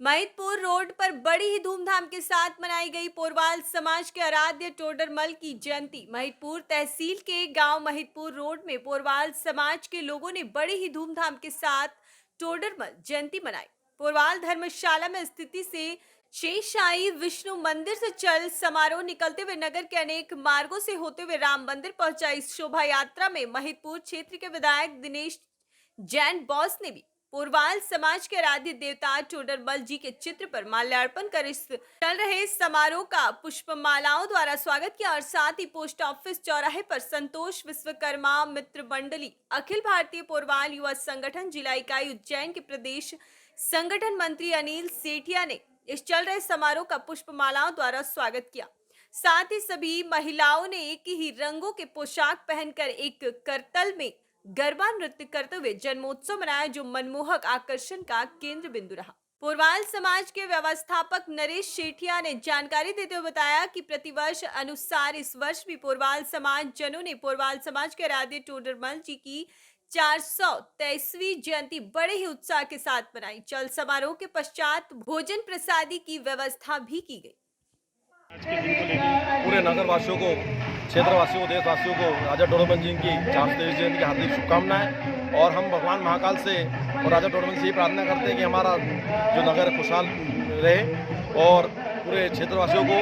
Mahidpur road पर बड़ी ही धूमधाम के साथ मनाई गई पोरवाल समाज के आराध्य टोडरमल की जयंती। महिदपुर तहसील के गांव महिदपुर रोड में पोरवाल समाज के लोगों ने बड़ी ही धूमधाम के साथ टोडरमल जयंती मनाई। पोरवाल धर्मशाला में स्थिति से शेषशाही विष्णु मंदिर से चल समारोह निकलते हुए नगर के अनेक मार्गों से होते हुए राम मंदिर पहुंचा। इस शोभा यात्रा में महिदपुर क्षेत्र के विधायक दिनेश जैन बॉस ने भी पोरवाल समाज के आराध्य देवता टोडरमल जी के चित्र पर माल्यार्पण कर इस चल रहे समारोह का पुष्पमालाओं द्वारा स्वागत किया और साथ ही पोस्ट ऑफिस चौराहे पर संतोष विश्वकर्मा मित्र मंडली अखिल भारतीय पोरवाल युवा संगठन जिला इकाई उज्जैन के प्रदेश संगठन मंत्री अनिल सेठिया ने इस चल रहे समारोह का पुष्पमालाओं द्वारा स्वागत किया। साथ ही सभी महिलाओं ने एक ही रंगों के पोशाक पहनकर एक करतल में गरबा नृत्य करते हुए जन्मोत्सव मनाया, जो मनमोहक आकर्षण का केंद्र बिंदु रहा। पोरवाल समाज के व्यवस्थापक नरेश सेठिया ने जानकारी देते हुए बताया कि प्रतिवर्ष अनुसार इस वर्ष भी पोरवाल समाज जनों ने पोरवाल समाज के आराध्य टोडरमल जी की 423वीं जयंती बड़े ही उत्साह के साथ मनाई। चल समारोह के पश्चात भोजन प्रसादी की व्यवस्था भी की गई। आज के दिन को लेकर पूरे नगरवासियों को, क्षेत्रवासियों को, देशवासियों को राजा टोडरमल जी की 423वीं जयंती की हार्दिक शुभकामनाएं। और हम भगवान महाकाल से और राजा टोडरमल से ये प्रार्थना करते हैं कि हमारा जो नगर खुशहाल रहे और पूरे क्षेत्रवासियों को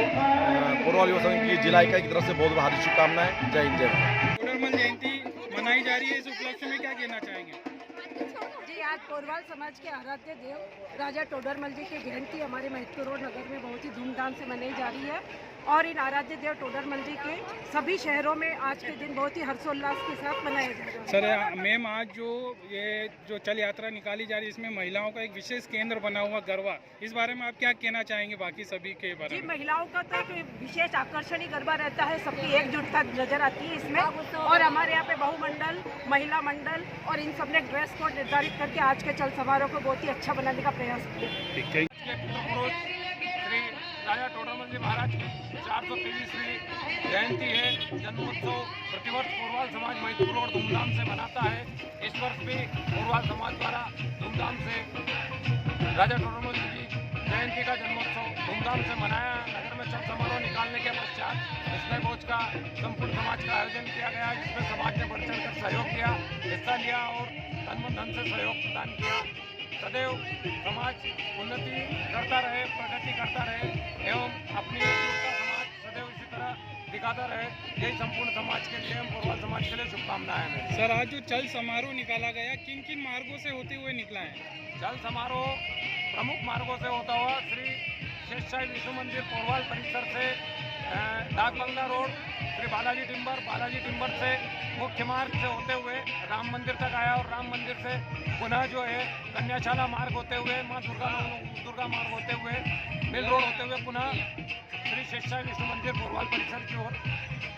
पोरवाल युवा संघ की जिला इकाई की तरफ से बहुत हार्दिक शुभकामनाएं। जय हिंद, जय भारत। टोडरमल जयंती मनाई जा रही है, इस उपलक्ष्य में क्या कहना चाहेंगे? जी, आज पोरवाल समाज के आराध्य देव राजा टोडरमल जी की जयंती हमारे महिदपुर रोड नगर में बहुत ही धूमधाम से मनाई जा रही है और इन आराध्य देव टोडरमल जी के सभी शहरों में आज के दिन बहुत ही हर्षोल्लास के साथ मनाया जा रहा है। सर मैम, आज जो चल यात्रा निकाली जा रही है, इसमें महिलाओं का एक विशेष केंद्र बना हुआ गरबा, इस बारे में आप क्या कहना चाहेंगे बाकी सभी के बारे में? जी, महिलाओं का तो एक विशेष आकर्षण ही गरबा रहता है, सबकी एकजुटता नजर आती है इसमें। और हमारे यहाँ पे बहुमंडल, महिला मंडल और इन सब ने ड्रेस कोड निर्धारित करके आज के चल समारोह को बहुत ही अच्छा बनाने का प्रयास किया। श्री राजा टोडरमल जी महाराज की 423वीं जयंती है। जन्मोत्सव प्रतिवर्ष पोरवाल समाज महिदपुर रोड धूमधाम से मनाता है। इस वर्ष भी पोरवाल समाज द्वारा धूमधाम से राजा टोडरमल जी की जयंती का जन्मोत्सव धूमधाम से मनाया। नगर में चल समारोह निकालने के पश्चात स्नेह भोज का संपूर्ण समाज का आयोजन किया गया, जिसमें समाज ने बढ़ चढ़ कर सहयोग किया, हिस्सा लिया और तन मन धन से सहयोग प्रदान किया। सदैव समाज उन्नति करता रहे, प्रगति करता रहे एवं अपनी एकजुटता समाज सदैव इसी तरह दिखाता रहे, यही संपूर्ण समाज के लिए, पोरवाल समाज के लिए शुभकामनाएं हैं। सर, आज जो चल समारोह निकाला गया, किन किन मार्गों से होते हुए निकला है? चल समारोह प्रमुख मार्गों से होता हुआ श्री शेषशाही विष्णु मंदिर पोरवाल परिसर से डाक बंगला रोड, श्री बालाजी टिम्बर से मुख्य मार्ग से होते हुए राम मंदिर तक आया और राम मंदिर से पुनः जो है कन्याशाला मार्ग होते हुए माँ दुर्गा मार्ग होते हुए मिल रोड होते हुए पुनः श्री शेषशाही विष्णु मंदिर पोरवाल परिसर की ओर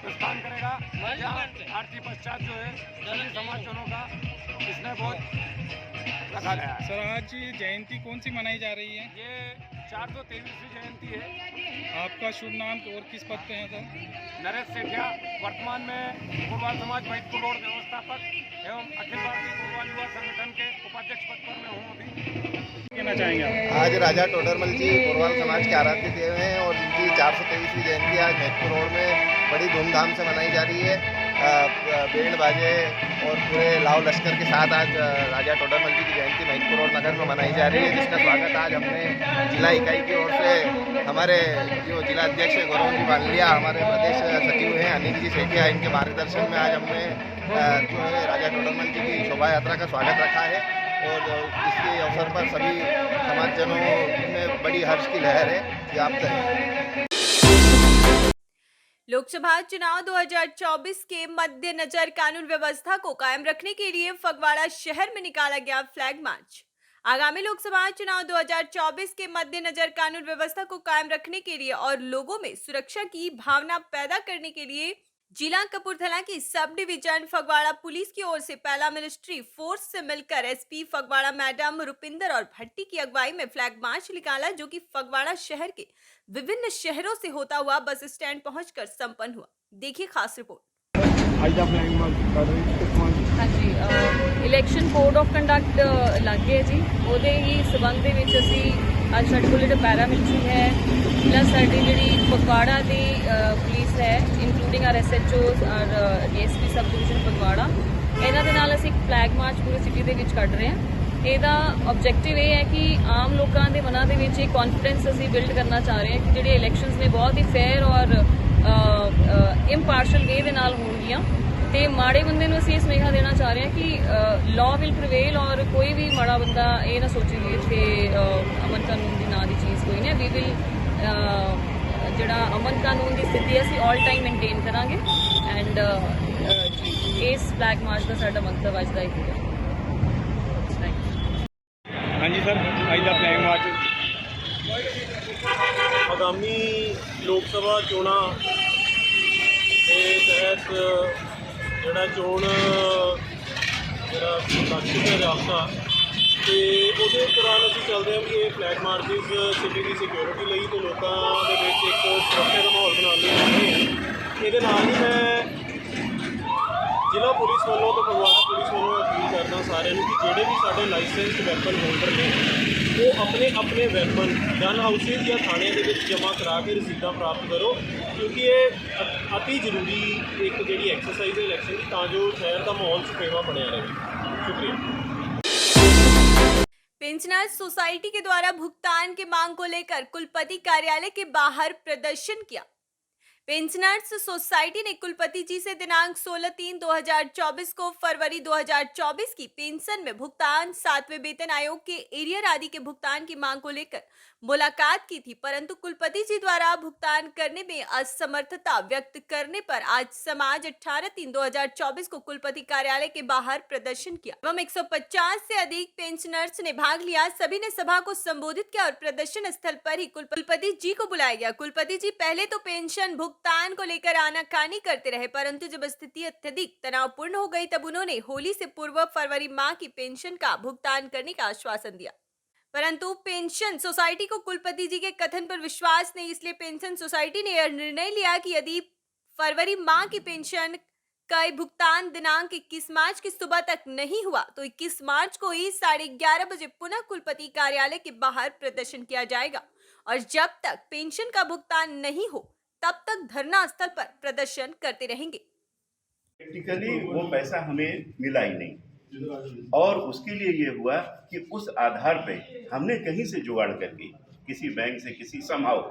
प्रस्थान करेगा। यहाँ आरती पश्चात जो है सभी समाजजनों का स्नेह भोज रखा गया है। सर, आज जयंती कौन सी मनाई जा रही है? ये 423वीं जयंती है। आपका शुभ नाम और किस पद पे है सर? नरेश सेठिया, वर्तमान में पोरवाल समाज महिदपुर रोड व्यवस्थापक एवं अखिल भारतीय पोरवाल युवा संगठन के उपाध्यक्ष पद पर मैं हूँ अभी। कहना चाहेंगे आप? आज राजा टोडरमल जी पोरवाल समाज के आराध्य देव हैं और इनकी 423वीं जयंती आज महिदपुर रोड में बड़ी धूमधाम से मनाई जा रही है। बैंड बाजे और पूरे लाव लश्कर के साथ आज राजा टोडरमल जी की जयंती महिदपुर रोड नगर में मनाई जा रही है, जिसका स्वागत आज हमने जिला इकाई की ओर से हमारे जो जिला अध्यक्ष गौरव जी बालिया, हमारे प्रदेश सचिव हैं अनिल जी सेठिया, इनके मार्गदर्शन में आज हमने जो है राजा टोडरमल जी की शोभा यात्रा का स्वागत रखा है। और इसके अवसर पर सभी समाजजनों में बड़ी हर्ष की लहर है, व्याप्त है। लोकसभा चुनाव 2024 के मद्देनजर कानून व्यवस्था को कायम रखने के लिए फगवाड़ा शहर में निकाला गया फ्लैग मार्च। आगामी लोकसभा चुनाव 2024 के मद्देनजर कानून व्यवस्था को कायम रखने के लिए और लोगों में सुरक्षा की भावना पैदा करने के लिए जिला कपूरथला की सब डिवीजन फगवाड़ा पुलिस की ओर से पहला मिलिट्री फोर्स से मिलकर एसपी फगवाड़ा मैडम रुपिंदर और भट्टी की अगुवाई में फ्लैग मार्च निकाला, जो कि फगवाड़ा शहर के विभिन्न शहरों से होता हुआ बस स्टैंड पहुंचकर संपन्न हुआ। देखिए खास रिपोर्ट। आज आप फ्लैग मार्च कर रहे हैं? ਇਲੈਕਸ਼ਨ ਕੋਡ ਆਫ ਕੰਡਕਟ ਲੱਗ ਗਿਆ ਜੀ, ਉਹਦੇ ਹੀ ਸਬੰਧ ਦੇ ਵਿੱਚ ਅਸੀਂ ਅੱਜ ਸਾਡੇ ਕੋਲ ਜਿਹੜੇ ਪੈਰਾਮਿਲਟਰੀ ਹੈ ਪਲੱਸ ਸਾਡੀ ਜਿਹੜੀ ਫਗਵਾੜਾ ਦੀ ਪੁਲਿਸ ਹੈ ਇਨਕਲੂਡਿੰਗ ਆਰ SHOs ਔਰ DSP ਸਬ ਡਿਵੀਜ਼ਨ ਫਗਵਾੜਾ, ਇਹਨਾਂ ਦੇ ਨਾਲ ਅਸੀਂ ਇੱਕ ਫਲੈਗ ਮਾਰਚ ਪੂਰੀ ਸਿਟੀ ਦੇ ਵਿੱਚ ਕੱਢ ਰਹੇ ਹਾਂ। ਇਹਦਾ ਆਬਜੈਕਟਿਵ ਇਹ ਹੈ ਕਿ ਆਮ ਲੋਕਾਂ ਦੇ ਮਨਾਂ ਦੇ ਵਿੱਚ ਇੱਕ ਕੌਨਫੀਡੈਂਸ ਅਸੀਂ ਬਿਲਡ ਕਰਨਾ ਚਾਹ ਰਹੇ ਹਾਂ ਕਿ ਜਿਹੜੇ ਇਲੈਕਸ਼ਨਸ ਨੇ ਬਹੁਤ ਹੀ ਫੇਅਰ ਔਰ ਇੰਪਾਰਸ਼ਲ ਵੇ ਦੇ ਨਾਲ ਹੋਣਗੀਆਂ ਤੇ ਮਾੜੇ ਬੰਦੇ ਨੂੰ ਅਸੀਂ ਇਹ ਸੁਨੇਹਾ ਦੇਣਾ ਚਾਹ ਰਹੇ ਹਾਂ ਕਿ ਲਾਅ ਵਿਲ ਪ੍ਰੀਵੇਲ ਔਰ ਕੋਈ ਵੀ ਮਾੜਾ ਬੰਦਾ ਇਹ ਨਾ ਸੋਚੇ ਕਿ ਇੱਥੇ ਅਮਨ ਕਾਨੂੰਨ ਦੀ ਨਾਂ ਦੀ ਚੀਜ਼ ਕੋਈ ਨਹੀਂ। ਵੀ ਵਿਲ ਜਿਹੜਾ ਅਮਨ ਕਾਨੂੰਨ ਦੀ ਸਥਿਤੀ ਅਸੀਂ ਆਲ ਟਾਈਮ ਮੇਨਟੇਨ ਕਰਾਂਗੇ ਐਂਡ ਇਸ ਫਲੈਗ ਮਾਰਚ ਦਾ ਸਾਡਾ ਮੰਤਵ ਅੱਜ ਦਾ ਇਹ ਹੈ। हाँ जी सर, आज का फ्लैग मार्च आगामी लोक सभा चोणां के तहत जोड़ा चोण जोड़ा प्रकाशित है जाबता तो वो दौरान अभी चलते हैं कि ये फ्लैग मार्चिस सिटी की सिक्योरिटी ਲਈ तो लोगों के एक सुरक्षा का माहौल बनाने ये ही मैं ਜ਼ਿਲ੍ਹਾ ਪੁਲਿਸ ਵੱਲੋਂ ਤੇ ਫਗਵਾੜਾ ਪੁਲਿਸ ਵੱਲੋਂ ਅਪੀਲ ਕਰਦਾ ਸਾਰਿਆਂ ਨੂੰ ਕਿ ਜਿਹੜੇ ਵੀ ਸਾਡੇ ਲਾਇਸੈਂਸਡ ਵੈਪਨ ਹੋਲਡਰ ਨੇ ਉਹ ਆਪਣੇ ਆਪਣੇ ਵੈਪਨ ਗਨ ਹਾਊਸਿਸ ਜਾਂ ਥਾਣਿਆਂ ਦੇ ਵਿੱਚ ਜਮ੍ਹਾਂ ਕਰਾ ਕੇ ਰਸੀਦਾਂ ਪ੍ਰਾਪਤ ਕਰੋ, ਕਿਉਂਕਿ ਇਹ ਅਤੀ ਜ਼ਰੂਰੀ ਇੱਕ ਜਿਹੜੀ ਐਕਸਰਸਾਈਜ਼ ਹੈ ਇਲੈਕਸ਼ਨ ਦੀ, ਤਾਂ ਜੋ ਸ਼ਹਿਰ ਦਾ ਮਾਹੌਲ ਸੁਖੇਵਾ ਬਣਿਆ ਰਹੇ। शुक्रिया। पेंशनर्स सोसाइटी के द्वारा भुगतान की मांग को लेकर कुलपति कार्यालय के बाहर प्रदर्शन किया। पेंशनर्स सोसाइटी ने कुलपति जी से दिनांक 16/3/2024 को फरवरी 2024 की पेंशन में भुगतान 7वें वेतन आयोग के एरियर आदि के भुगतान की मांग को लेकर मुलाकात की थी, परंतु कुलपति जी द्वारा भुगतान करने में असमर्थता व्यक्त करने पर आज समाज 18/3/2024 को कुलपति कार्यालय के बाहर प्रदर्शन किया एवं 150 से अधिक पेंशनर्स ने भाग लिया। सभी ने सभा को संबोधित किया और प्रदर्शन स्थल पर ही कुलपति जी को बुलाया गया। कुलपति जी पहले तो पेंशन भुगतान को लेकर आनाकानी करते रहे, परंतु जब स्थिति अत्यधिक तनावपूर्ण हो गई तब उन्होंने होली से पूर्व फरवरी माह की पेंशन का भुगतान करने का आश्वासन दिया, परंतु पेंशन सोसाइटी को कुलपति जी के कथन पर विश्वास नहीं। इसलिए पेंशन सोसाइटी ने यह निर्णय लिया कि यदि फरवरी माह की पेंशन का भुगतान दिनांक 21 मार्च की सुबह तक नहीं हुआ तो 21 मार्च को ही 11:30 बजे पुनः कुलपति कार्यालय के बाहर प्रदर्शन किया जाएगा और जब तक पेंशन का भुगतान नहीं हो तब तक धरना स्थल पर प्रदर्शन करते रहेंगे। प्रैक्टिकली वो पैसा हमें मिला ही नहीं और उसके लिए ये हुआ कि उस आधार पे हमने कहीं से जुगाड़ करके किसी बैंक से किसी समहाउ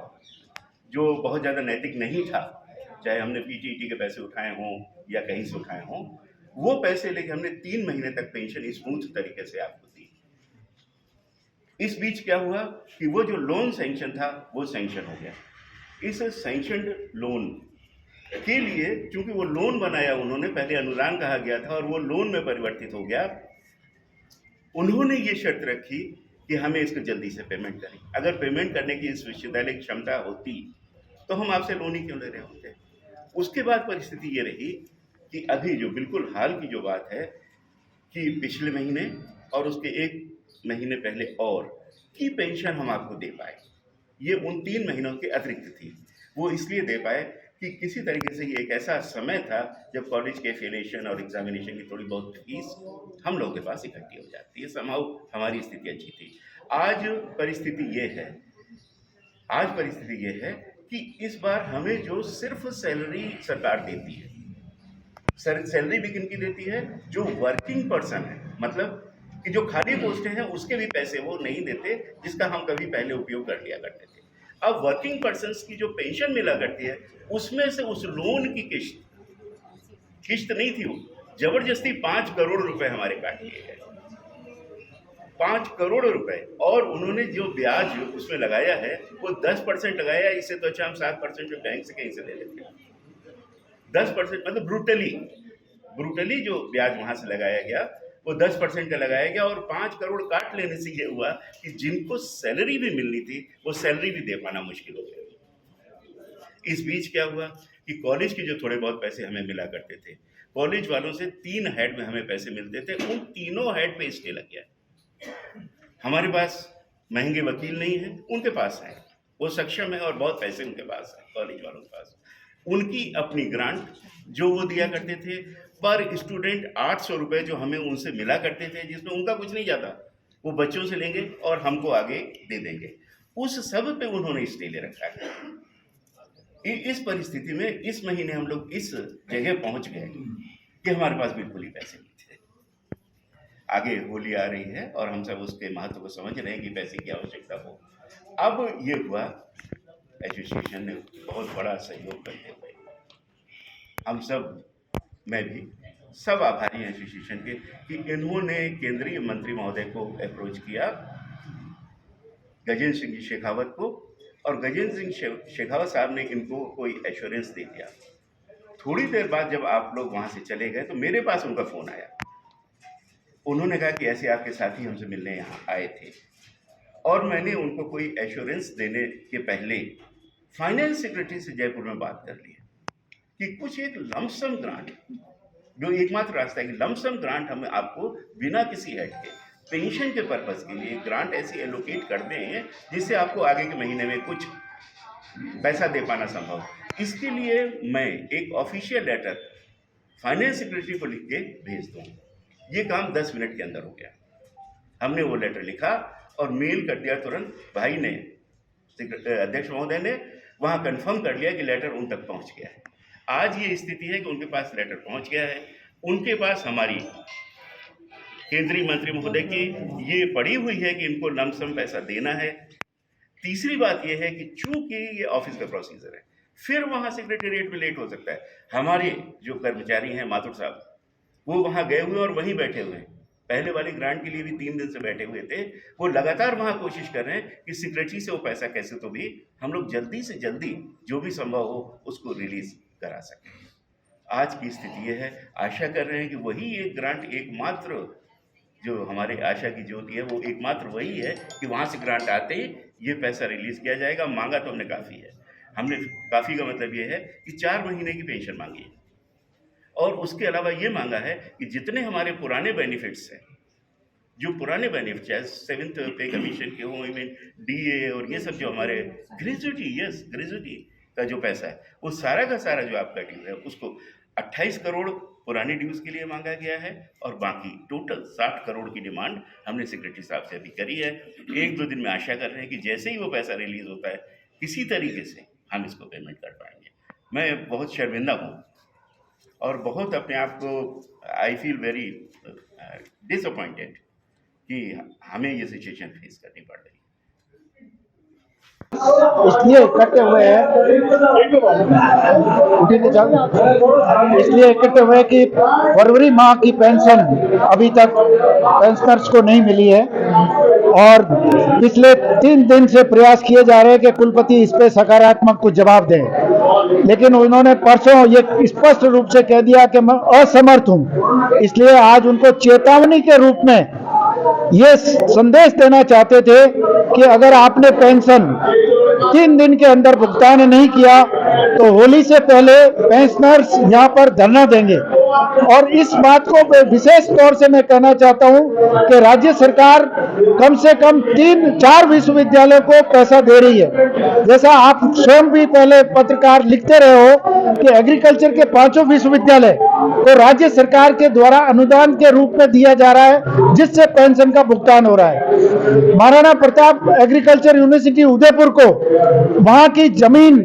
जो बहुत ज़्यादा नैतिक नहीं था, चाहे हमने PTET के पैसे उठाए हों या कहीं से उठाए हों, वो पैसे लेके हमने 3 महीने तक पेंशन स्मूथ तरीके से आपको दी। इस बीच क्या हुआ कि वो जो लोन सैंक्शन था वो सैंक्शन हो गया। इस सैंक्शनड लोन के लिए चूंकि वो लोन बनाया उन्होंने, पहले अनुदान कहा गया था और वो लोन में परिवर्तित हो गया, उन्होंने ये शर्त रखी कि हमें इसको जल्दी से पेमेंट करें। अगर पेमेंट करने की इस विश्वविद्यालय की क्षमता होती तो हम आपसे लोन ही क्यों ले रहे होते। उसके बाद परिस्थिति ये रही कि अभी जो बिल्कुल हाल की जो बात है कि पिछले महीने और उसके 1 महीने पहले और की पेंशन हम आपको दे पाए, ये उन 3 महीनों के अतिरिक्त थी। वो इसलिए दे पाए कि किसी तरीके से ये एक ऐसा समय था जब कॉलेज के एफिलिएशन और एग्जामिनेशन की थोड़ी बहुत फीस हम लोगों के पास इकट्ठी हो जाती है। समहाउ हमारी स्थिति अच्छी थी। आज परिस्थिति ये है कि इस बार हमें जो सिर्फ सैलरी सरकार देती है, सैलरी भी किन की देती है, जो वर्किंग पर्सन है, मतलब कि जो खाली पोस्टें हैं उसके भी पैसे वो नहीं देते, जिसका हम कभी पहले उपयोग कर लिया करते थे। अब वर्किंग पर्सन्स की जो पेंशन मिला करती है उसमें से उस लोन की किस्त नहीं थी, वो जबरदस्ती 5 करोड़ रुपए हमारे काट लिए गए, 5 करोड़ रुपए। और उन्होंने जो ब्याज उसमें लगाया है वो 10% लगाया। इससे तो अच्छा हम 7% जो बैंक से कहीं से ले लेते हैं। 10% मतलब ब्रूटली जो ब्याज वहां से लगाया गया वो 10% का लगाया गया और 5 करोड़ काट लेने से ये हुआ कि जिनको सैलरी भी मिलनी थी वो सैलरी भी दे पाना मुश्किल हो गया। इस बीच क्या हुआ कि कॉलेज के जो थोड़े बहुत पैसे हमें मिला करते थे, कॉलेज वालों से 3 हेड में हमें पैसे मिलते थे, उन तीनों हेड पे स्टे लग गया। हमारे पास महंगे वकील नहीं है, उनके पास है, वो सक्षम है और बहुत पैसे उनके पास है कॉलेज वालों के पास। उनकी अपनी ग्रांट जो वो दिया करते थे, पर स्टूडेंट 800 रुपये जो हमें उनसे मिला करते थे, जिसमें उनका कुछ नहीं जाता, वो बच्चों से लेंगे और हमको आगे दे देंगे, उस सब पे उन्होंने स्टे ले रखा है। इस परिस्थिति में इस महीने हम लोग इस जगह पहुंच गए कि हमारे पास बिल्कुल ही पैसे नहीं थे। आगे होली आ रही है और हम सब उसके महत्व को समझ रहे हैं कि पैसे की आवश्यकता हो। अब ये हुआ, एसोसिएशन ने बहुत बड़ा सहयोग करते हुए हम सब, मैं भी, सब आभारी हैं एसोसिएशन के कि इन्होंने केंद्रीय मंत्री महोदय को अप्रोच किया, गजेंद्र सिंह शेखावत को, और गजेंद्र सिंह शेखावत साहब ने इनको कोई एश्योरेंस दे दिया। थोड़ी देर बाद जब आप लोग वहाँ से चले गए तो मेरे पास उनका फ़ोन आया। उन्होंने कहा कि ऐसे आपके साथी हमसे मिलने यहाँ आए थे, और मैंने उनको कोई एश्योरेंस देने के पहले फाइनेंस सेक्रेटरी से जयपुर में बात कर ली कि कुछ एक लमसम ग्रांट, जो एकमात्र रास्ता है कि लमसम ग्रांट हम आपको बिना किसी हेड के पेंशन के पर्पज़ के लिए ग्रांट ऐसी एलोकेट कर दें जिससे आपको आगे के महीने में कुछ पैसा दे पाना संभव। इसके लिए मैं एक ऑफिशियल लेटर फाइनेंस सेक्रेटरी को लिख के भेज दूँ। ये काम 10 मिनट के अंदर हो गया। हमने वो लेटर लिखा और मेल कर दिया तुरंत। भाई ने, अध्यक्ष महोदय ने वहाँ कंफर्म कर लिया कि लेटर उन तक पहुँच गया है। आज ये स्थिति है कि उनके पास लेटर पहुँच गया है, उनके पास हमारी केंद्रीय मंत्री महोदय की ये पड़ी हुई है कि इनको लमसम पैसा देना है। तीसरी बात ये है कि चूंकि ये ऑफिस का प्रोसीजर है, फिर वहाँ सेक्रेटेरिएट में लेट हो सकता है। हमारे जो कर्मचारी हैं माथुर साहब, वो वहाँ गए हुए और वहीं बैठे हुए हैं। पहले वाली ग्रांट के लिए भी 3 दिन से बैठे हुए थे। वो लगातार वहाँ कोशिश कर रहे हैं कि सेक्रेटरी से वो पैसा कैसे तो भी हम लोग जल्दी से जल्दी जो भी संभव हो उसको रिलीज करा सकें। आज की स्थिति ये है, आशा कर रहे हैं कि वही एक ग्रांट, एकमात्र जो हमारे आशा की ज्योति है, वो एकमात्र वही है कि वहाँ से ग्रांट आते ही ये पैसा रिलीज किया जाएगा। मांगा तो हमने काफ़ी है। हमने काफ़ी का मतलब ये है कि 4 महीने की पेंशन मांगी है, और उसके अलावा ये मांगा है कि जितने हमारे पुराने बेनिफिट्स हैं, जो पुराने बेनिफिट्स है 7th पे कमीशन के हों, DA और ये सब जो हमारे ग्रेजुएटी का जो पैसा है, वो सारा का सारा जो आपका ड्यू है उसको 28 करोड़ पुरानी ड्यूज़ के लिए मांगा गया है, और बाकी टोटल 60 करोड़ की डिमांड हमने सेक्रेटरी साहब से अभी करी है। 1-2 दिन में आशा कर रहे हैं कि जैसे ही वो पैसा रिलीज़ होता है किसी तरीके से हम इसको पेमेंट कर पाएंगे। मैं बहुत शर्मिंदा हूँ और बहुत अपने आप को आई फील वेरी डिसअपॉइंटेड कि हमें ये सिचुएशन फेस करनी पड़ रही है। इसलिए इकट्ठे हुए हैं कि फरवरी माह की पेंशन अभी तक पेंशनर्स को नहीं मिली है, और पिछले 3 दिन से प्रयास किए जा रहे हैं कि कुलपति इस पे सकारात्मक कुछ जवाब दें, लेकिन उन्होंने परसों ये स्पष्ट रूप से कह दिया कि मैं असमर्थ हूं। इसलिए आज उनको चेतावनी के रूप में ये संदेश देना चाहते थे कि अगर आपने पेंशन 3 दिन के अंदर भुगतान नहीं किया तो होली से पहले पेंशनर्स यहाँ पर धरना देंगे। और इस बात को विशेष तौर से मैं कहना चाहता हूँ कि राज्य सरकार कम से कम 3-4 विश्वविद्यालयों को पैसा दे रही है। जैसा आप स्वयं भी पहले पत्रकार लिखते रहे हो कि एग्रीकल्चर के 5 विश्वविद्यालय को राज्य सरकार के द्वारा अनुदान के रूप में दिया जा रहा है, जिससे पेंशन का भुगतान हो रहा है। महाराणा प्रताप एग्रीकल्चर यूनिवर्सिटी उदयपुर को वहां की जमीन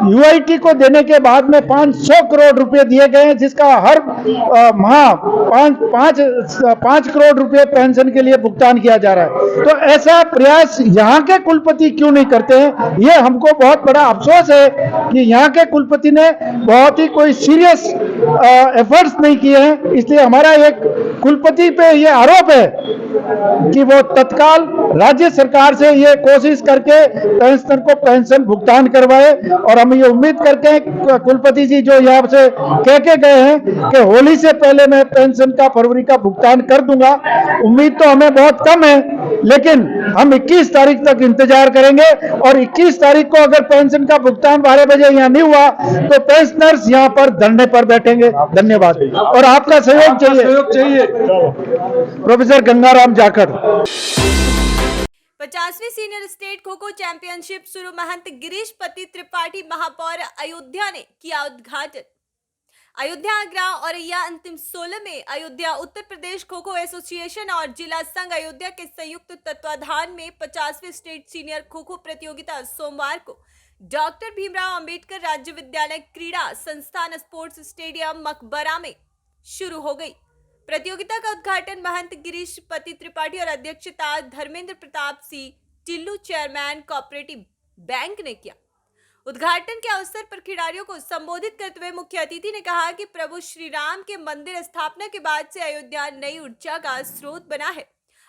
UIT को देने के बाद में 500 करोड़ रुपए दिए गए हैं, जिसका हर माह 5 करोड़ रुपए पेंशन के लिए भुगतान किया जा रहा है। तो ऐसा प्रयास यहाँ के कुलपति क्यों नहीं करते हैं? ये हमको बहुत बड़ा अफसोस है कि यहाँ के कुलपति ने बहुत ही कोई सीरियस एफर्ट्स नहीं किए हैं। इसलिए हमारा एक कुलपति पे ये आरोप है कि वो तत्काल राज्य सरकार से ये कोशिश करके पेंशनर को पेंशन भुगतान करवाए, और हम ये उम्मीद करते हैं कुलपति जी जो यहाँ से कह के गए हैं कि होली से पहले मैं पेंशन का फरवरी का भुगतान कर दूंगा। उम्मीद तो हमें बहुत कम है, लेकिन हम 21 तारीख तक इंतजार करेंगे, और 21 तारीख को अगर पेंशन का भुगतान 12 बजे यहाँ नहीं हुआ तो पेंशनर्स यहाँ पर धरने पर बैठेंगे। धन्यवाद, और आपका सहयोग चाहिए। प्रोफेसर गंगाराम जाखड़। 50वीं senior state kho kho championship शुरू महंत गिरीश पति त्रिपाठी महापौर अयोध्या ने किया उद्घाटन। अयोध्या आगरा औरैया अंतिम 16 में अयोध्या उत्तर प्रदेश खो खो एसोसिएशन और जिला संघ अयोध्या के संयुक्त तत्वाधान में 50वीं स्टेट सीनियर खो खो प्रतियोगिता सोमवार को डॉक्टर भीमराव अंबेडकर राज्य विद्यालय क्रीड़ा संस्थान स्पोर्ट्स स्टेडियम मकबरा में शुरू हो गई। प्रतियोगिता का उद्घाटन महंत गिरीश पति त्रिपाठी और अध्यक्षता Dharmendra Pratap Singh Tillu chairman cooperative bank ने किया। उद्घाटन के अवसर पर खिलाड़ियों को संबोधित करते हुए मुख्य अतिथि ने कहा कि प्रभु श्री राम के मंदिर स्थापना के बाद से अयोध्या नई ऊर्जा का स्रोत बना है।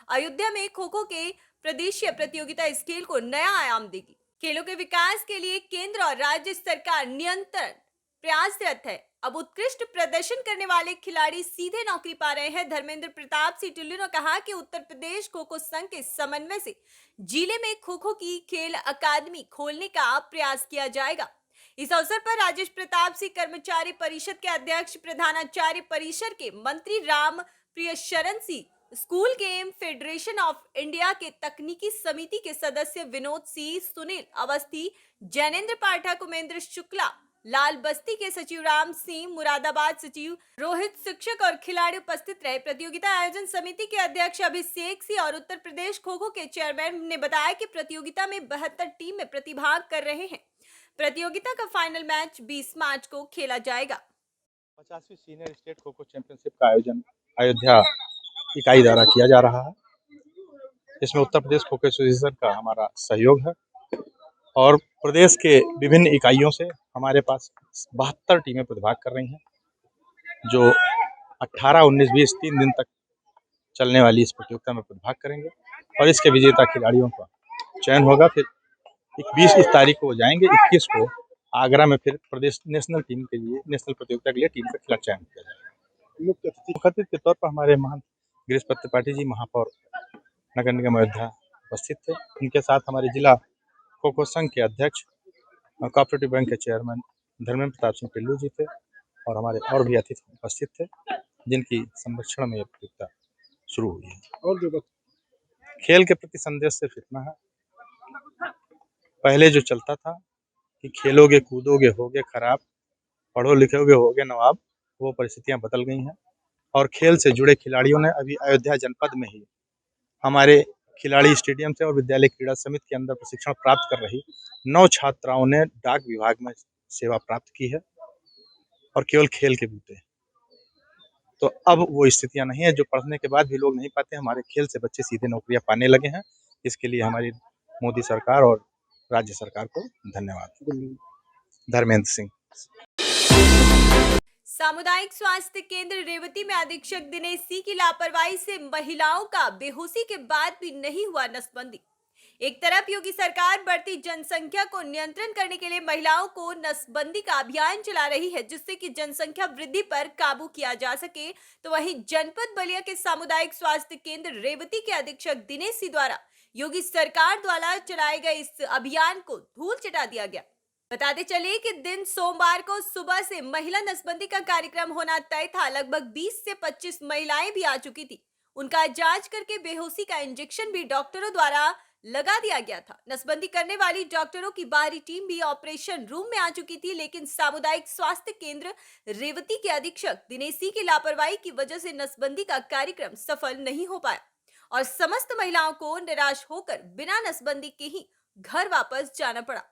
अयोध्या में खो खो के प्रदेशीय प्रतियोगिता इस खेल को नया आयाम देगी। खेलों के विकास के लिए केंद्र और राज्य सरकार निरंतर प्रयासरत है। अब उत्कृष्ट प्रदर्शन करने वाले खिलाड़ी सीधे नौकरी पा रहे हैं। धर्मेंद्र प्रताप सिंह टिल्लू ने कहा कि उत्तर प्रदेश खो खो संघ के समन्वय से जिले में खो खो की खेल अकादमी खोलने का प्रयास किया जाएगा। इस अवसर पर राजेश प्रताप सिंह कर्मचारी परिषद के अध्यक्ष, प्रधानाचार्य परिषद के मंत्री राम प्रिय Sharan Singh, school game federation of India के तकनीकी समिति के सदस्य विनोद सिंह, सुनील अवस्थी, जैनेन्द्र पाठक, उमेंद्र शुक्ला, लाल बस्ती के सचिव राम सिंह, मुरादाबाद सचिव रोहित, शिक्षक और खिलाड़ी उपस्थित रहे। प्रतियोगिता आयोजन समिति के अध्यक्ष अभिषेक सिंह और उत्तर प्रदेश खो खो के चेयरमैन ने बताया कि प्रतियोगिता में 72 टीम में प्रतिभाग कर रहे हैं। प्रतियोगिता का फाइनल मैच 20 मार्च को खेला जाएगा। 50वीं senior state kho kho championship का आयोजन अयोध्या इकाई द्वारा किया जा रहा है। इसमें उत्तर प्रदेश खो खो एसोसिएशन का हमारा सहयोग है और प्रदेश के विभिन्न इकाइयों से हमारे पास 72 टीमें प्रतिभाग कर रही हैं, जो 18, 19, 20 3 दिन तक चलने वाली इस प्रतियोगिता में प्रतिभाग करेंगे और इसके विजेता खिलाड़ियों का चयन होगा। फिर 20 तारीख को जाएंगे, 21 को आगरा में फिर प्रदेश नेशनल टीम के लिए, नेशनल प्रतियोगिता के लिए टीम का खिलाड़ी चयन किया जाएगा। मुख्य अतिथि के तौर पर हमारे महंत गिरीश पति त्रिपाठी जी महापौर नगर निगम अयोध्या उपस्थित थे। उनके साथ हमारे जिला खो खो संघ के अध्यक्ष, कोऑपरेटिव बैंक के चेयरमैन धर्मेंद्र प्रताप सिंह टिल्लू जी थे और हमारे और भी अतिथि उपस्थित थे, जिनकी संरक्षण में यह प्रतियोगिता शुरू हुई है। और जो खेल के प्रति संदेश सिर्फ इतना है, पहले जो चलता था कि खेलोगे कूदोगे होगे खराब, पढ़ो लिखोगे होगे नवाब, वो परिस्थितियां बदल गई हैं और खेल से जुड़े खिलाड़ियों ने अभी अयोध्या जनपद में ही हमारे खिलाड़ी स्टेडियम से और विद्यालय क्रीड़ा समिति के अंदर प्रशिक्षण प्राप्त कर रही 9 छात्राओं ने डाक विभाग में सेवा प्राप्त की है और केवल खेल के बूते। तो अब वो स्थितियां नहीं है जो पढ़ने के बाद भी लोग नहीं पाते। हमारे खेल से बच्चे सीधे नौकरियां पाने लगे हैं। इसके लिए हमारी मोदी सरकार और राज्य सरकार को धन्यवाद। धर्मेंद्र सिंह। सामुदायिक स्वास्थ्य केंद्र रेवती में अधीक्षक दिनेश सिंह की लापरवाही से महिलाओं का बेहोशी के बाद भी नहीं हुआ नसबंदी। एक तरफ योगी सरकार बढ़ती जनसंख्या को नियंत्रण करने के लिए महिलाओं को नसबंदी का अभियान चला रही है, जिससे कि जनसंख्या वृद्धि पर काबू किया जा सके, तो वहीं जनपद बलिया के सामुदायिक स्वास्थ्य केंद्र रेवती के अधीक्षक दिनेश सिंह द्वारा योगी सरकार द्वारा चलाए गए इस अभियान को धूल चटा दिया गया। बताते चलिए कि दिन सोमवार को सुबह से महिला नसबंदी का कार्यक्रम होना तय था। लगभग 20 से 25 महिलाएं भी आ चुकी थी। उनका जांच करके बेहोशी का इंजेक्शन भी डॉक्टरों द्वारा लगा दिया गया था। नसबंदी करने वाली डॉक्टरों की बाहरी टीम भी ऑपरेशन रूम में आ चुकी थी, लेकिन सामुदायिक स्वास्थ्य केंद्र रेवती के अधीक्षक दिनेश सिंह की लापरवाही की वजह से नसबंदी का कार्यक्रम सफल नहीं हो पाया और समस्त महिलाओं को निराश होकर बिना नसबंदी के ही घर वापस जाना पड़ा।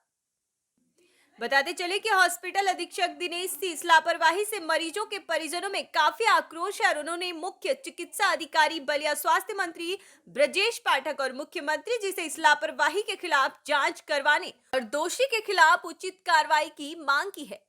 बताते चले कि हॉस्पिटल अधीक्षक दिनेश सिंह इस लापरवाही से मरीजों के परिजनों में काफी आक्रोश है और उन्होंने मुख्य चिकित्सा अधिकारी बलिया स्वास्थ्य मंत्री ब्रजेश पाठक और मुख्यमंत्री जी से इस लापरवाही के खिलाफ जांच करवाने और दोषी के खिलाफ उचित कार्रवाई की मांग की है।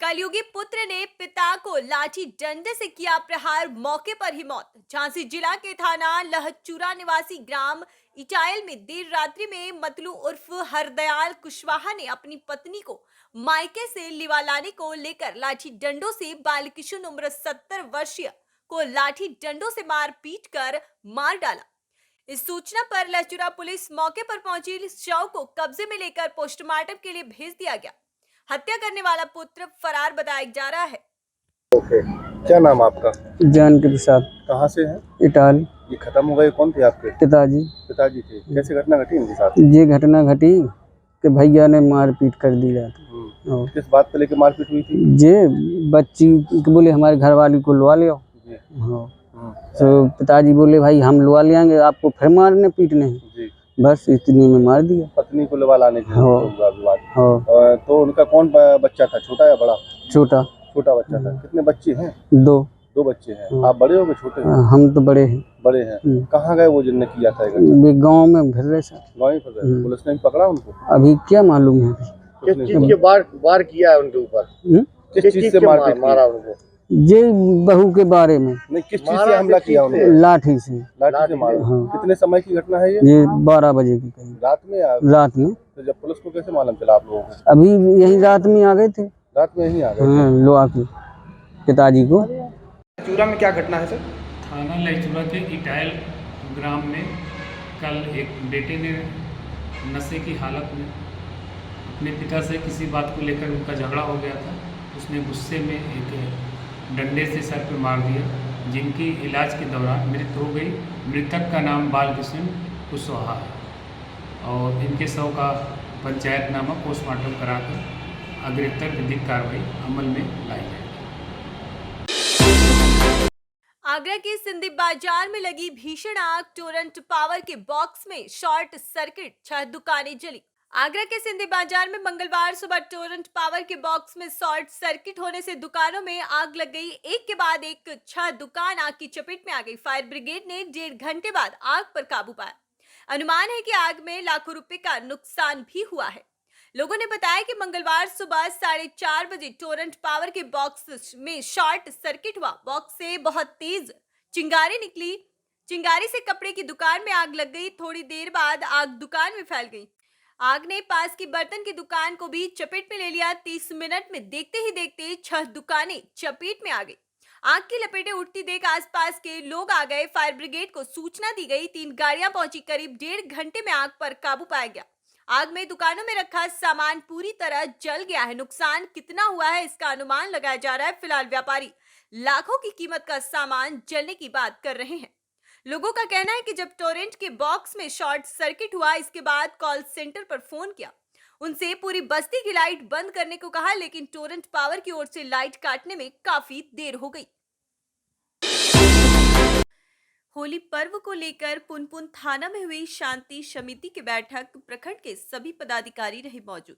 कलयुगी पुत्र ने पिता को लाठी डंडे से किया प्रहार, मौके पर ही मौत। झांसी जिला के थाना लहचूरा निवासी ग्राम इटायल में देर रात्रि में मतलू उर्फ हरदयाल कुशवाहा ने अपनी पत्नी को मायके से लिवा लाने को लेकर लाठी डंडों से बालकिशोर उम्र 70 वर्षीय को लाठी डंडों से मार पीट कर मार डाला। इस सूचना पर लहचूरा पुलिस मौके पर पहुंची। शव को कब्जे में लेकर पोस्टमार्टम के लिए भेज दिया गया। हत्या करने वाला पुत्र फरार बताया जा रहा है। क्या नाम आपका? जानकी प्रसाद। कहाँ से है? इटाल। ये खत्म हो गए, कौन थे आपके पिताजी। पिताजी थे? कैसे घटना घटी इनके साथ? ये घटना घटी कि भैया ने मारपीट कर दिया था। और किस बात पे लेके मारपीट हुई थी? ये बच्ची के बोले हमारे घर वाली को लुआ लियो। हाँ, तो पिताजी बोले भाई हम लुआ ले आएंगे, आपको फिर मारने पीटने हैं। जी। बस इतने में मार दिया। पत्नी को लुआ लाने के लिए हाँ। विवाद। हाँ। तो उनका कौन बच्चा था, छोटा या बड़ा? छोटा। छोटा बच्चा था। कितने बच्चे हैं? 2 बच्चे हैं। आप बड़े हो कि छोटे हो? हम तो बड़े हैं। बड़े हैं। कहाँ गए वो जिनने किया था? वे गाँव में फिर रहे सर। गाँव में फिर रहे। पुलिस ने पकड़ा उनको? अभी क्या मालूम है। किस चीज के वार किया है उनके ऊपर? किस चीज से मारा उनको? ये बहू के बारे में। नहीं, किस चीज से हमला किया उन्होंने? लाठी से। लाठी से मारा। हाँ। कितने समय की घटना है ये? 12 बजे की करीब। रात में? रात में। तो जब पुलिस को कैसे मालूम चला आप लोगों को? अभी यही रात में आ गए थे। रात में यही आ गए? हाँ, लुआ के पिताजी को। चूरा में क्या घटना है सर? थाना लहचूरा के इटायल ग्राम में कल एक बेटे ने नशे की हालत में अपने पिता से किसी बात को लेकर उनका झगड़ा हो गया था। उसने गुस्से में एक डंडे से सर पर मार दिया, जिनकी इलाज के दौरान मृत्यु हो गई। मृतक का नाम बालकृष्ण कुशवाहा है और इनके शव का पंचायतनामा पोस्टमार्टम कराकर अग्रेतर विधिक कार्रवाई अमल में लाई जाएगी। आगरा के सिंधी बाजार में लगी भीषण आग, टोरंट पावर के बॉक्स में शॉर्ट सर्किट, 6 दुकानें जली। आगरा के सिंधी बाजार में मंगलवार सुबह टोरंट पावर के बॉक्स में शॉर्ट सर्किट होने से दुकानों में आग लग गई। एक के बाद एक 6 दुकान आग की चपेट में आ गई। फायर ब्रिगेड ने 1.5 घंटे बाद आग पर काबू पाया। अनुमान है कि आग में लाखों रुपए का नुकसान भी हुआ है। लोगों ने बताया कि मंगलवार सुबह 4:30 बजे टोरंट पावर के बॉक्स में शॉर्ट सर्किट हुआ। बॉक्स से बहुत तेज चिंगारी निकली। चिंगारी से कपड़े की दुकान में आग लग गई। थोड़ी देर बाद आग दुकान में फैल गई। आग ने पास की बर्तन की दुकान को भी चपेट में ले लिया। 30 मिनट में देखते ही देखते 6 दुकानें चपेट में आ गई। आग की लपेटें उठती देख आसपास के लोग आ गए। फायर ब्रिगेड को सूचना दी गई। 3 गाड़ियां पहुंची। करीब 1.5 घंटे में आग पर काबू पाया गया। आग में दुकानों में रखा सामान पूरी तरह जल गया है। नुकसान कितना हुआ है इसका अनुमान लगाया जा रहा है। फिलहाल व्यापारी लाखों की कीमत का सामान जलने की बात कर रहे हैं। लोगों का कहना है कि जब टोरेंट के बॉक्स में शॉर्ट सर्किट हुआ, इसके बाद कॉल सेंटर पर फोन किया। उनसे पूरी बस्ती की लाइट बंद करने को कहा, लेकिन टोरेंट पावर की ओर से लाइट काटने में काफी देर हो गई। होली पर्व को लेकर पुनपुन थाना में हुई शांति समिति की बैठक। प्रखंड के सभी पदाधिकारी रहे मौजूद।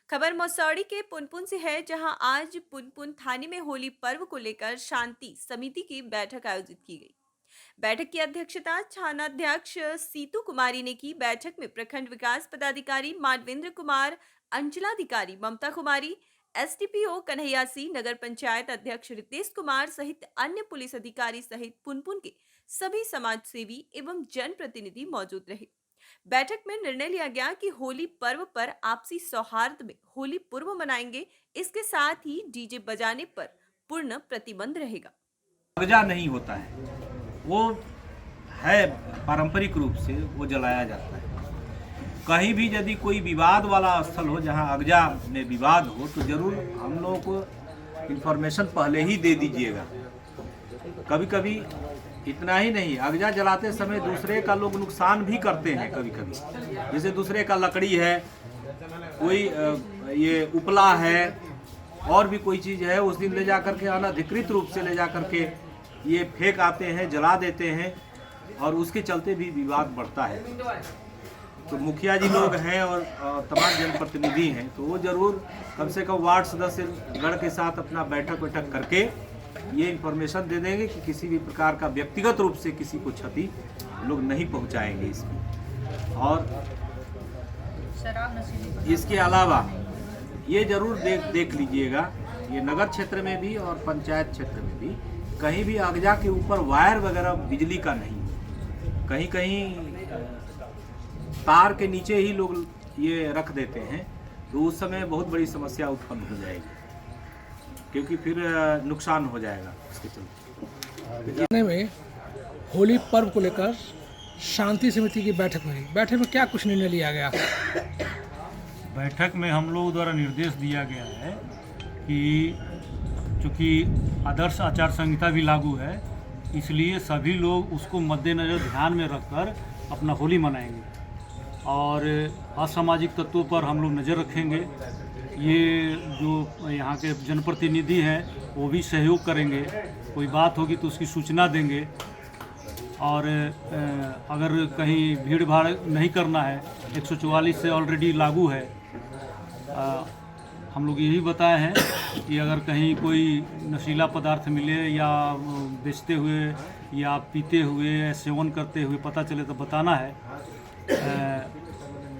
खबर मसौड़ी के पुनपुन से है, जहां आज पुनपुन थाने में होली पर्व को लेकर शांति समिति की बैठक आयोजित की गई। बैठक की अध्यक्षता थानाध्यक्ष सीतू कुमारी ने की। बैठक में प्रखंड विकास पदाधिकारी मानवेंद्र कुमार, अंचलाधिकारी ममता कुमारी, एसडीपीओ कन्हैया सिंह, नगर पंचायत अध्यक्ष रितेश कुमार सहित अन्य पुलिस अधिकारी सहित पुनपुन के सभी समाज सेवी एवं जनप्रतिनिधि मौजूद रहे। बैठक में निर्णय लिया गया कि होली पर्व पर आपसी सौहार्द में होली पर्व मनाएंगे। इसके साथ ही डीजे बजाने पर पूर्ण प्रतिबंध रहेगा। बाजा नहीं होता है, वो है पारंपरिक रूप से वो जलाया जाता है। कहीं भी यदि कोई विवाद वाला स्थल हो जहां अगजा में विवाद हो, तो जरूर हम लोगों को इन्फॉर्मेशन पहले ही दे दीजिएगा। कभी कभी इतना ही नहीं, अगजा जलाते समय दूसरे का लोग नुकसान भी करते हैं। कभी कभी जैसे दूसरे का लकड़ी है, कोई ये उपला है और भी कोई चीज़ है, उस दिन ले जा करके अनधिकृत रूप से ले जा करके ये फेंक आते हैं, जला देते हैं और उसके चलते भी विवाद बढ़ता है। तो मुखिया जी लोग हैं और तमाम जनप्रतिनिधि हैं, तो वो जरूर कम से कम वार्ड सदस्य गण के साथ अपना बैठक करके ये इन्फॉर्मेशन दे देंगे कि किसी भी प्रकार का व्यक्तिगत रूप से किसी को क्षति लोग नहीं पहुंचाएंगे इसमें। और इसके अलावा ये जरूर देख लीजिएगा, ये नगर क्षेत्र में भी और पंचायत क्षेत्र में भी कहीं भी अगजा के ऊपर वायर वगैरह बिजली का नहीं, कहीं कहीं तार के नीचे ही लोग ये रख देते हैं, तो उस समय बहुत बड़ी समस्या उत्पन्न हो जाएगी, क्योंकि फिर नुकसान हो जाएगा इसके चलते। में होली पर्व को लेकर शांति समिति की बैठक हुई। बैठक में क्या कुछ निर्णय लिया गया? बैठक में हम लोगों द्वारा निर्देश दिया गया है कि चूँकि आदर्श आचार संहिता भी लागू है, इसलिए सभी लोग उसको मद्देनज़र ध्यान में रखकर अपना होली मनाएंगे और असामाजिक तत्वों पर हम लोग नज़र रखेंगे। ये जो यहाँ के जनप्रतिनिधि हैं वो भी सहयोग करेंगे, कोई बात होगी तो उसकी सूचना देंगे और अगर कहीं भीड़ भाड़ नहीं करना है, 144 से ऑलरेडी लागू है। हम लोग यही बताए हैं कि अगर कहीं कोई नशीला पदार्थ मिले या बेचते हुए या पीते हुए या सेवन करते हुए पता चले तो बताना है।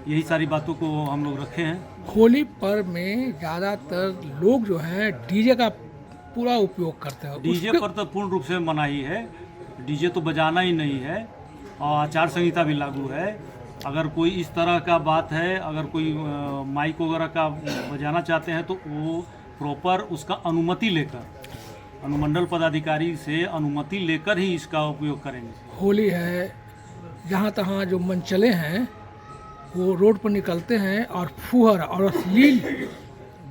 यही सारी बातों को हम लोग रखे हैं। होली पर्व में ज़्यादातर लोग जो हैं डीजे का पूरा उपयोग करते हैं। डीजे पर तो पूर्ण रूप से मनाही है, डीजे तो बजाना ही नहीं है और आचार संहिता भी लागू है। अगर कोई इस तरह का बात है, अगर कोई माइक वगैरह का बजाना चाहते हैं तो वो प्रॉपर उसका अनुमति लेकर, अनुमंडल पदाधिकारी से अनुमति लेकर ही इसका उपयोग करेंगे। होली है, जहाँ तहाँ जो मनचले हैं वो रोड पर निकलते हैं और फुहर और अश्लील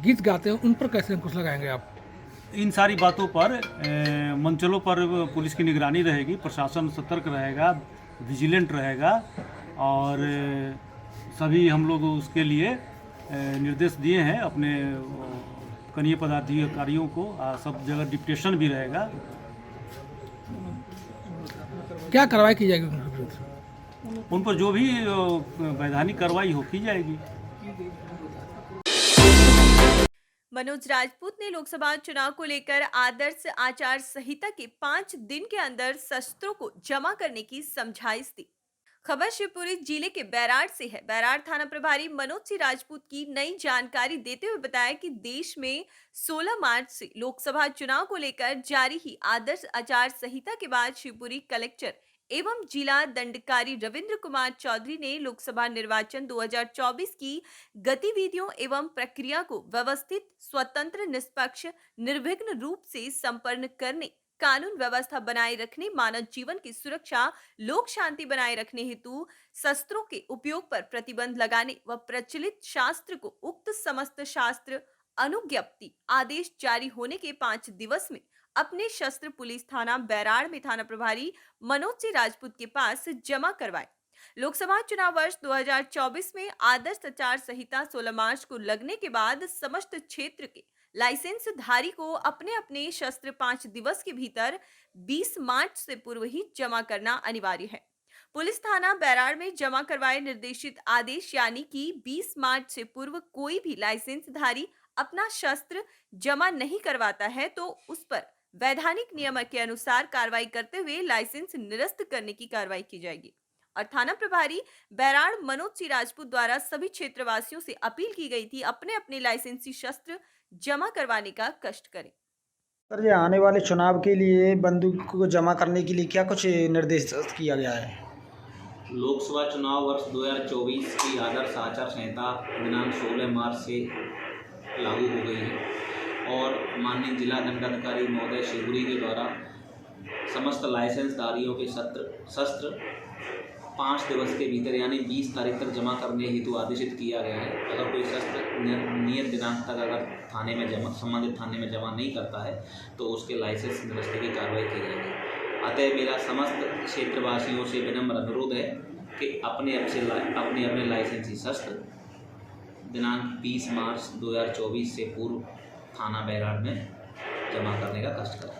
गीत गाते हैं, उन पर कैसे अंकुश लगाएंगे आप? इन सारी बातों पर मंचलों पर पुलिस की निगरानी रहेगी, प्रशासन सतर्क रहेगा, विजिलेंट रहेगा और सभी हम लोग उसके लिए निर्देश दिए हैं अपने कनीय पदाधिकारियों को। सब जगह डिप्टेशन भी रहेगा। क्या कार्रवाई की जाएगी उनके विरुद्ध? उन पर जो भी वैधानिक कार्रवाई हो की जाएगी। मनोज राजपूत ने लोकसभा चुनाव को लेकर आदर्श आचार संहिता के 5 दिन के अंदर शस्त्रों को जमा करने की समझाइश दी। खबर शिवपुरी जिले के बैराड़ से है। बैराड़ थाना प्रभारी मनोज सिंह राजपूत की नई जानकारी देते हुए बताया कि देश में 16 मार्च से लोकसभा चुनाव को लेकर जारी ही आदर्श आचार संहिता के बाद शिवपुरी कलेक्टर एवं जिला दंडाधिकारी रविंद्र कुमार चौधरी ने लोकसभा निर्वाचन 2024 की गतिविधियों एवं प्रक्रिया को व्यवस्थित, स्वतंत्र, निष्पक्ष, निर्विघ्न रूप से संपन्न करने, कानून व्यवस्था बनाए रखने, मानव जीवन की सुरक्षा, लोक शांति बनाए रखने हेतु शस्त्रों के उपयोग पर प्रतिबंध लगाने व प्रचलित शास्त्र को उक्त समस्त शास्त्र अनुज्ञप्ति आदेश जारी होने के 5 दिवस में अपने शस्त्र पुलिस थाना बैराड़ में थाना प्रभारी मनोज सिंह राजपूत के पास जमा करवाए। लोकसभा चुनाव वर्ष 2024 में आदर्श आचार संहिता 16 मार्च को लगने के बाद समस्त क्षेत्र के लाइसेंस धारी को अपने अपने शस्त्र 5 दिवस के भीतर 20 मार्च से पूर्व ही जमा करना अनिवार्य है। पुलिस थाना बैराड़ में जमा करवाए निर्देशित आदेश यानी कि 20 मार्च से पूर्व कोई भी लाइसेंस धारी अपना शस्त्र जमा नहीं करवाता है तो उस पर वैधानिक नियम के अनुसार कार्रवाई करते हुए लाइसेंस निरस्त करने की कार्रवाई की जाएगी। और थाना प्रभारी बैराड़ मनोज सिंह राजपूत द्वारा सभी क्षेत्रवासियों से अपील की गई थी अपने अपने लाइसेंसी शस्त्र जमा करवाने का कष्ट करें। सर, ये आने वाले चुनाव के लिए बंदूक को जमा करने के लिए क्या कुछ निर्देश किया गया है? लोकसभा चुनाव वर्ष 2024 की आदर्श आचार संहिता दिनांक 16 मार्च से लागू हो गई है और माननीय जिला दंडाधिकारी महोदय शिवपुरी के द्वारा समस्त लाइसेंसधारियों के शस्त्र 5 दिवस के भीतर यानी 20 तारीख तक जमा करने हेतु आदेशित किया गया है। अगर कोई शस्त्र नियत दिनांक तक अगर संबंधित थाने में जमा नहीं करता है तो उसके लाइसेंस निरस्त की कार्रवाई की जाएगी। अतः मेरा समस्त क्षेत्रवासियों से विनम्र अनुरोध है कि अपने लाइसेंसी शस्त्र दिनांक 20 मार्च 2024 से पूर्व थाना बैराड़ में जमा करने का कष्ट करें।